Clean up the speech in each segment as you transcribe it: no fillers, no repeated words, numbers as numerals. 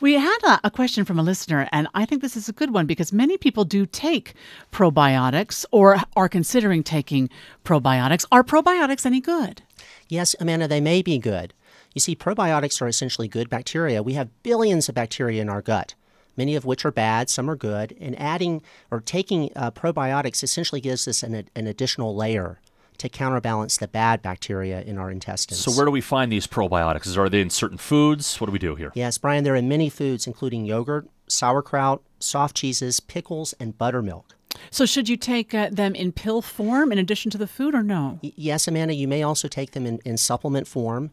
We had a question from a listener, and I think this is a good one because many people do take probiotics or are considering taking probiotics. Are probiotics any good? Yes, Amanda, they may be good. You see, probiotics are essentially good bacteria. We have billions of bacteria in our gut, many of which are bad, some are good, and adding or taking probiotics essentially gives us an additional layer to counterbalance the bad bacteria in our intestines. So where do we find these probiotics? Are they in certain foods? What do we do here? Yes, Brian, they're in many foods, including yogurt, sauerkraut, soft cheeses, pickles, and buttermilk. So should you take them in pill form in addition to the food or no? Yes, Amanda, you may also take them in supplement form.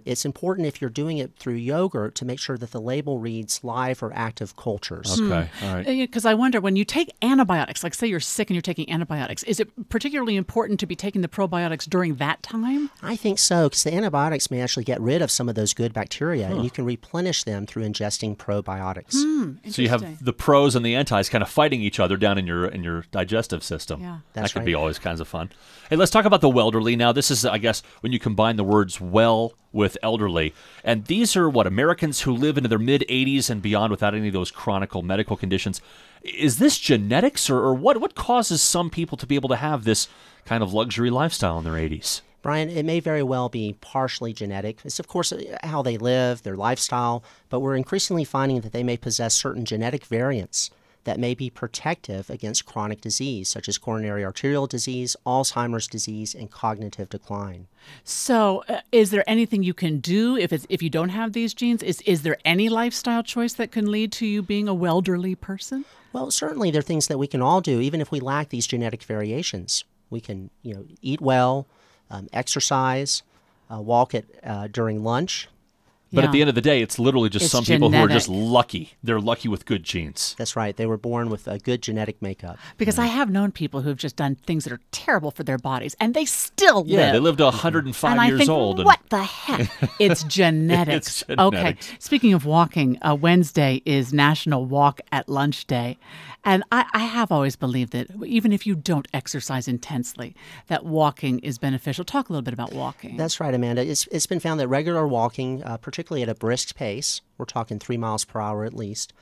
It's important if you're doing it through yogurt to make sure that the label reads live or active cultures. Okay, all right. Because I wonder, when you take antibiotics, like say you're sick and you're taking antibiotics, is it particularly important to be taking the probiotics during that time? I think so, because the antibiotics may actually get rid of some of those good bacteria, and you can replenish them through ingesting probiotics. So you have the pros and the antis kind of fighting each other down in your digestive system. Yeah. That's that could right. be always kinds of fun. Hey, let's talk about the welderly now. This is, I guess, when you combine the words well with elderly. And these are, Americans who live into their mid-80s and beyond without any of those chronic medical conditions. Is this genetics, or what causes some people to be able to have this kind of luxury lifestyle in their 80s? Brian, it may very well be partially genetic. It's, of course, how they live, their lifestyle, but we're increasingly finding that they may possess certain genetic variants that may be protective against chronic disease, such as coronary arterial disease, Alzheimer's disease, and cognitive decline. So is there anything you can do if you don't have these genes? Is there any lifestyle choice that can lead to you being a welderly person? Well, certainly there are things that we can all do, even if we lack these genetic variations. We can, eat well, exercise, walk during lunch. But at the end of the day, it's literally just some people who are just genetic. lucky. They're lucky with good genes. That's right. They were born with a good genetic makeup. Because I have known people who have just done things that are terrible for their bodies, and they still live. Yeah, they lived to 105 and years I think, old. what the heck? It's genetics. It's genetics. Okay. Speaking of walking, Wednesday is National Walk at Lunch Day. And I have always believed that even if you don't exercise intensely, that walking is beneficial. Talk a little bit about walking. That's right, Amanda. It's been found that regular walking, particularly at a brisk pace, we're talking 3 miles per hour at least,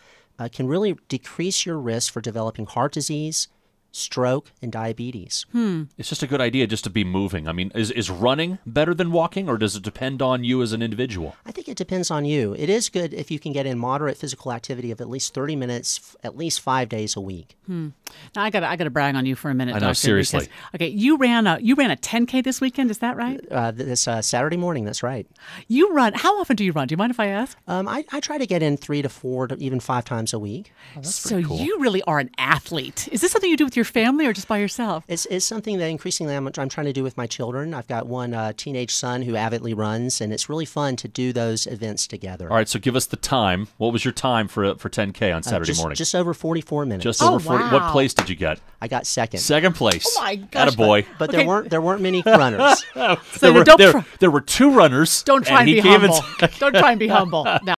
can really decrease your risk for developing heart disease, stroke, and diabetes. It's just a good idea just to be moving. I mean, is running better than walking, or does it depend on you as an individual? I think it depends on you. It is good if you can get in moderate physical activity of at least 30 minutes, at least 5 days a week. Now I got to brag on you for a minute. I know, Doctor, seriously. Because, you ran a 10K this weekend. Is that right? This Saturday morning, that's right. You run. How often do you run? Do you mind if I ask? I try to get in 3 to 4 to even 5 times a week. So cool. you really are an athlete. Is this something you do with your family or just by yourself? It's something that increasingly I'm trying to do with my children. I've got one teenage son who avidly runs, and it's really fun to do those events together. All right, so give us the time. What was your time for 10K on Saturday morning? Just over 44 minutes. Just over 40. wow. What place did you get? I got second. Second place. Oh my gosh. Attaboy. But Okay. there weren't many runners. So don't There were two runners. try and he be came humble. Don't try and be humble. Now,